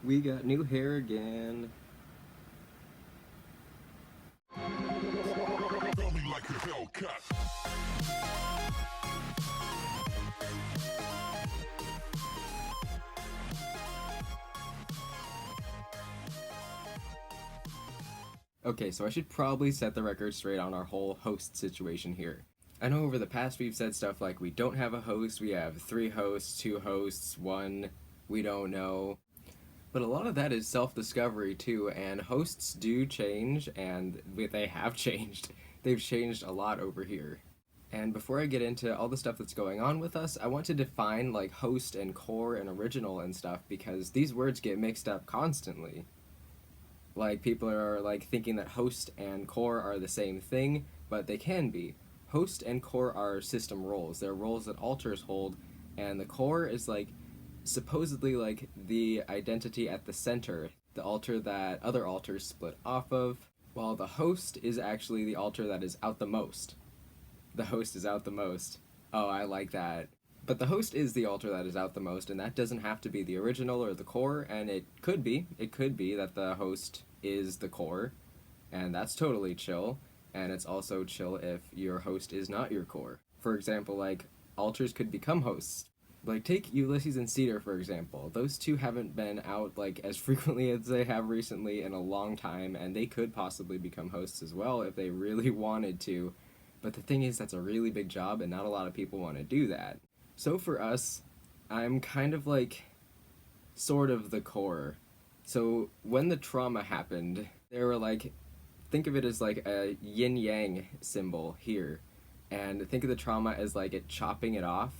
We got new hair again. Okay, so I should probably set the record straight on our whole host situation here. I know over the past we've said stuff like we don't have a host, we have 3 hosts, 2 hosts, one we don't know. But a lot of that is self-discovery too, and hosts do change, and they have changed. They've changed a lot over here. And before I get into all the stuff that's going on with us, I want to define like host and core and original and stuff because these words get mixed up constantly. Like people are like thinking that host and core are the same thing, but they can be. Host and core are system roles. They're roles that alters hold, and the core is like supposedly like the identity at the center, the altar that other altars split off of, while the host is actually the altar that is out the most. The host is out the most. Oh, I like that. But the host is the altar that is out the most, and that doesn't have to be the original or the core, and it could be. It could be that the host is the core, and that's totally chill, and it's also chill if your host is not your core. For example, like, altars could become hosts. Like, take Ulysses and Cedar, for example. Those two haven't been out, like, as frequently as they have recently in a long time, and they could possibly become hosts as well if they really wanted to. But the thing is, that's a really big job, and not a lot of people want to do that. So for us, I'm kind of like, sort of the core. So when the trauma happened, they were like, think of it as like a yin yang symbol here. And think of the trauma as like it chopping off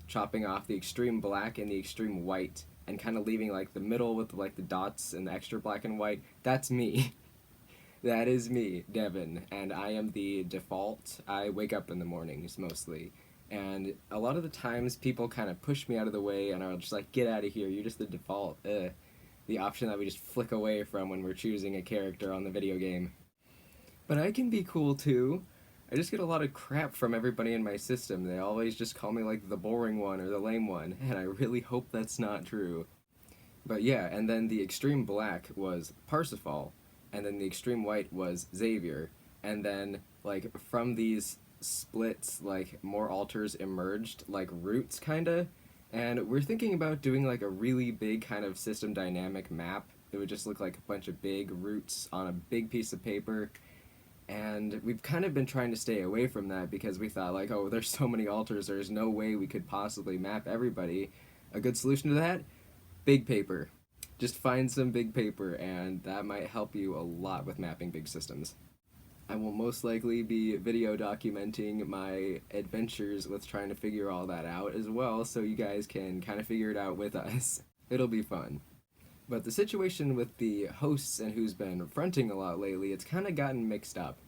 the extreme black and the extreme white, and kind of leaving like the middle with like the dots and the extra black and white. That's me. That is me, Devin, and I am the default. I wake up in the mornings mostly. And a lot of the times people kind of push me out of the way and are just like, get out of here, you're just the default. The option that we just flick away from when we're choosing a character on the video game. But I can be cool too. I just get a lot of crap from everybody in my system. They always just call me like the boring one or the lame one, and I really hope that's not true. But yeah, and then the extreme black was Parsifal, and then the extreme white was Xavier, and then like from these splits, like more altars emerged, like roots kinda, and we're thinking about doing like a really big kind of system dynamic map. It would just look like a bunch of big roots on a big piece of paper, and we've kind of been trying to stay away from that because we thought like, oh, there's so many altars, there's no way we could possibly map everybody. A good solution to that? Big paper. Just find some big paper, and that might help you a lot with mapping big systems. I will most likely be video documenting my adventures with trying to figure all that out as well, so you guys can kind of figure it out with us. It'll be fun. But the situation with the hosts and who's been fronting a lot lately, it's kind of gotten mixed up.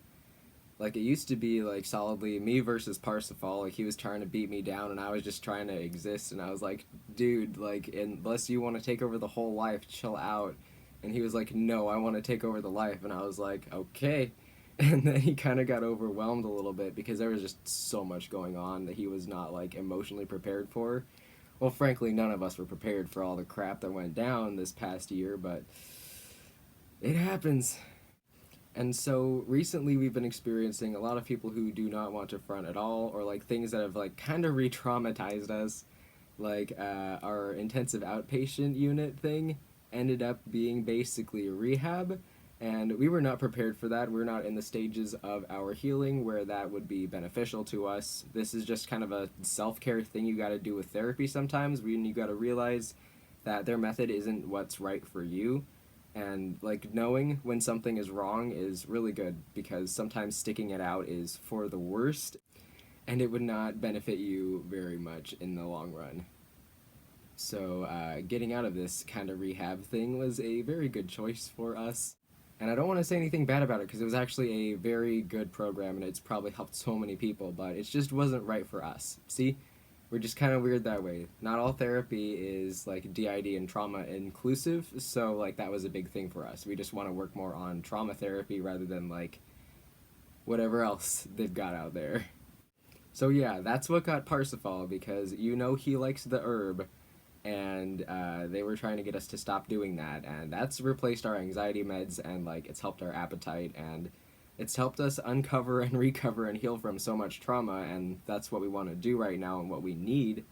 Like, it used to be, like, solidly me versus Parsifal. Like, he was trying to beat me down, and I was just trying to exist. And I was like, dude, like, unless you want to take over the whole life, chill out. And he was like, no, I want to take over the life. And I was like, okay. And then he kind of got overwhelmed a little bit because there was just so much going on that he was not, like, emotionally prepared for. Well, frankly, none of us were prepared for all the crap that went down this past year, but it happens. And so recently we've been experiencing a lot of people who do not want to front at all, or like things that have like kind of re-traumatized us. Like our intensive outpatient unit thing ended up being basically rehab, and we were not prepared for that. We're not in the stages of our healing where that would be beneficial to us. This is just kind of a self-care thing you got to do with therapy sometimes, when you got to realize that their method isn't what's right for you, and like knowing when something is wrong is really good because sometimes sticking it out is for the worst, and it would not benefit you very much in the long run. So getting out of this kind of rehab thing was a very good choice for us. And I don't want to say anything bad about it because it was actually a very good program and it's probably helped so many people, but it just wasn't right for us. See, we're just kind of weird that way. Not all therapy is like D.I.D and trauma inclusive, so like that was a big thing for us. We just want to work more on trauma therapy rather than like whatever else they've got out there. So yeah, that's what got Parsifal, because you know he likes the herb, and they were trying to get us to stop doing that, and that's replaced our anxiety meds, and like it's helped our appetite, and it's helped us uncover and recover and heal from so much trauma, and that's what we want to do right now and what we need,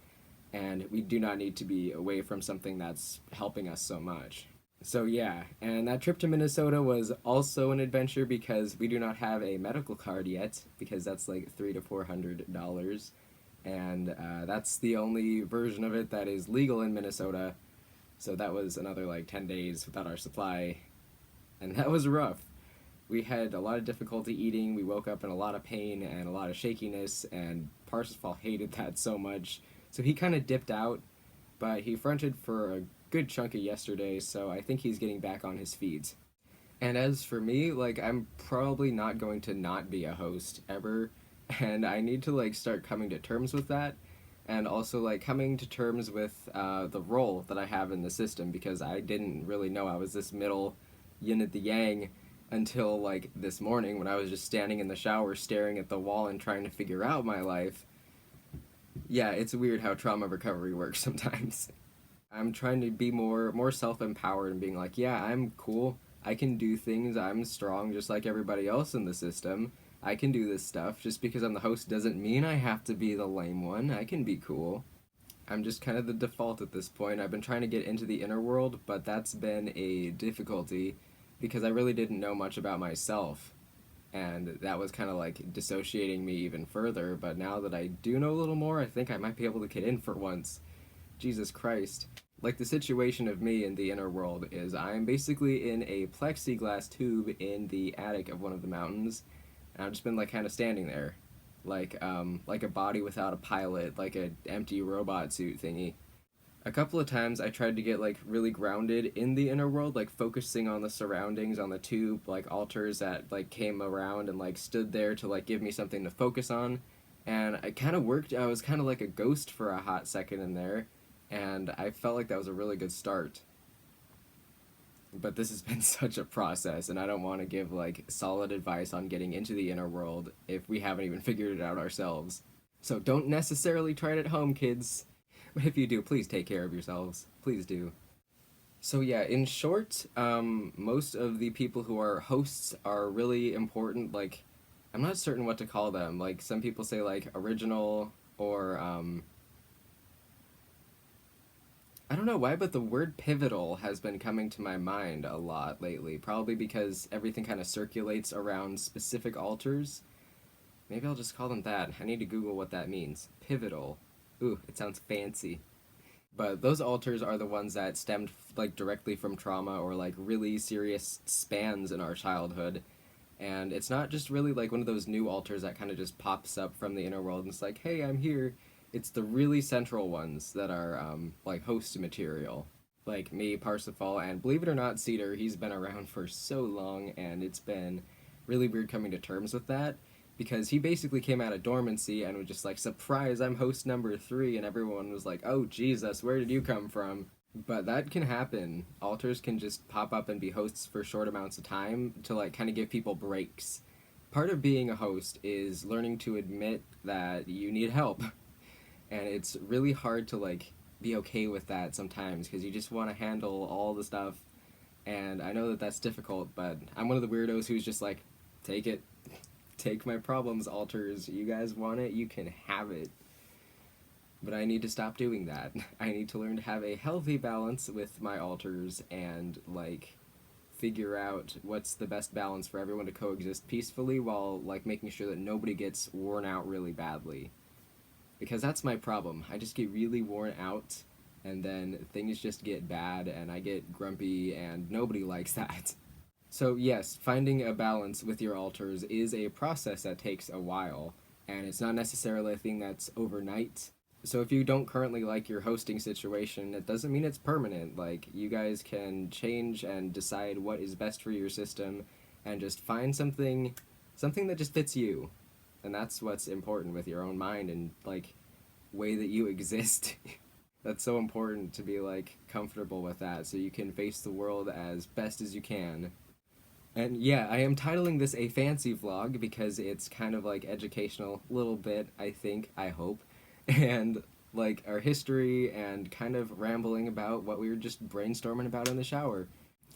and we do not need to be away from something that's helping us so much. So yeah, and that trip to Minnesota was also an adventure because we do not have a medical card yet, because that's like $300 to $400, and that's the only version of it that is legal in Minnesota. So that was another like 10 days without our supply, and that was rough. We had a lot of difficulty eating. We woke up in a lot of pain and a lot of shakiness, and Parsifal hated that so much. So he kind of dipped out, but he fronted for a good chunk of yesterday, so I think he's getting back on his feet. And as for me, like, I'm probably not going to not be a host ever, and I need to like start coming to terms with that, and also like coming to terms with the role that I have in the system, because I didn't really know I was this middle yin and the yang until like this morning when I was just standing in the shower staring at the wall and trying to figure out my life. Yeah, it's weird how trauma recovery works sometimes. I'm trying to be more self-empowered and being like, yeah, I'm cool. I can do things. I'm strong just like everybody else in the system. I can do this stuff. Just because I'm the host doesn't mean I have to be the lame one. I can be cool. I'm just kind of the default at this point. I've been trying to get into the inner world, but that's been a difficulty because I really didn't know much about myself. And that was kind of like dissociating me even further. But now that I do know a little more, I think I might be able to get in for once. Jesus Christ. Like, the situation of me in the inner world is I'm basically in a plexiglass tube in the attic of one of the mountains, and I've just been like kind of standing there, like a body without a pilot, like an empty robot suit thingy. A couple of times I tried to get like really grounded in the inner world, like focusing on the surroundings on the tube, like altars that like came around and like stood there to like give me something to focus on. And it kind of worked. I was kind of like a ghost for a hot second in there, and I felt like that was a really good start. But this has been such a process, and I don't want to give like solid advice on getting into the inner world if we haven't even figured it out ourselves. So don't necessarily try it at home, kids. But if you do, please take care of yourselves. Please do. So yeah, in short, most of the people who are hosts are really important. Like, I'm not certain what to call them. Like, some people say like original, or I don't know why, but the word pivotal has been coming to my mind a lot lately. Probably because everything kind of circulates around specific altars. Maybe I'll just call them that. I need to Google what that means. Pivotal. Ooh, it sounds fancy. But those altars are the ones that stemmed like directly from trauma or like really serious spans in our childhood. And it's not just really like one of those new altars that kind of just pops up from the inner world and it's like, hey, I'm here. It's the really central ones that are like host material. Like me, Parsifal, and believe it or not, Cedar, he's been around for so long, and it's been really weird coming to terms with that because he basically came out of dormancy and was just like, surprise, I'm host number 3, and everyone was like, oh Jesus, where did you come from? But that can happen. Altars can just pop up and be hosts for short amounts of time to like kind of give people breaks. Part of being a host is learning to admit that you need help. And it's really hard to like be okay with that sometimes because you just want to handle all the stuff, and I know that that's difficult, but I'm one of the weirdos who's just like, take it, take my problems, altars, you guys want it, you can have it. But I need to stop doing that. I need to learn to have a healthy balance with my altars and like figure out what's the best balance for everyone to coexist peacefully while like making sure that nobody gets worn out really badly. Because that's my problem. I just get really worn out, and then things just get bad, and I get grumpy, and nobody likes that. So yes, finding a balance with your altars is a process that takes a while, and it's not necessarily a thing that's overnight. So if you don't currently like your hosting situation, it doesn't mean it's permanent. Like, you guys can change and decide what is best for your system, and just find something that just fits you. And that's what's important with your own mind and like way that you exist. That's so important to be like comfortable with that so you can face the world as best as you can. And yeah, I am titling this a fancy vlog because it's kind of like educational, a little bit, I think, I hope. And like our history and kind of rambling about what we were just brainstorming about in the shower.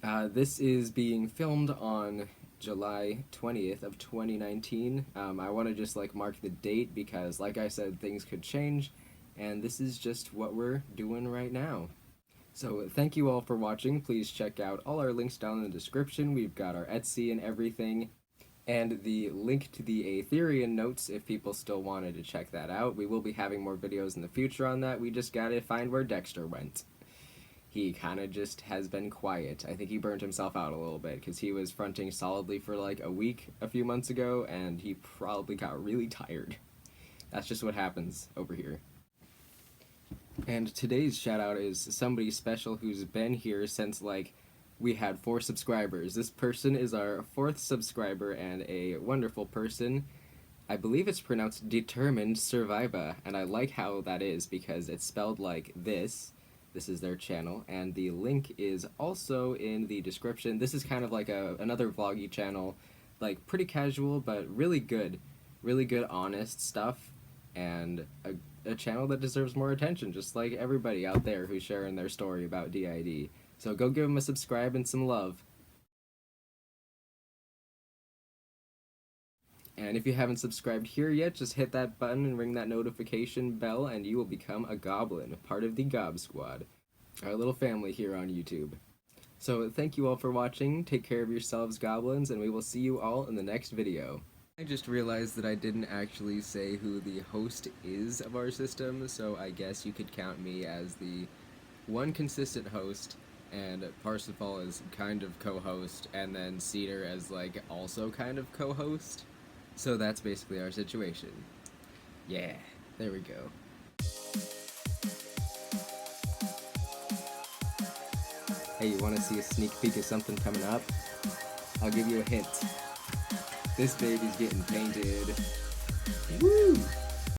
This is being filmed on July 20th of 2019. I want to just like mark the date because, like I said, things could change, and this is just what we're doing right now. So thank you all for watching. Please check out all our links down in the description. We've got our Etsy and everything, and the link to the Aetherian notes if people still wanted to check that out. We will be having more videos in the future on that. We just gotta find where Dexter went. He kind of just has been quiet. I think he burned himself out a little bit because he was fronting solidly for like a week a few months ago, and he probably got really tired. That's just what happens over here. And today's shout out is somebody special who's been here since like we had 4 subscribers. This person is our 4th subscriber and a wonderful person. I believe it's pronounced Dee Termhynd Surviva, and I like how that is because it's spelled like this. This is their channel, and the link is also in the description. This is kind of like another vloggy channel, like pretty casual, but really good, honest stuff, and a channel that deserves more attention, just like everybody out there who's sharing their story about D.I.D. So go give them a subscribe and some love. And if you haven't subscribed here yet, just hit that button and ring that notification bell, and you will become a goblin, part of the Gob Squad, our little family here on YouTube. So thank you all for watching, take care of yourselves, goblins, and we will see you all in the next video. I just realized that I didn't actually say who the host is of our system, so I guess you could count me as the one consistent host, and Parsifal as kind of co-host, and then Cedar as like also kind of co-host. So that's basically our situation. Yeah, there we go. Hey, you want to see a sneak peek of something coming up? I'll give you a hint. This baby's getting painted. Woo!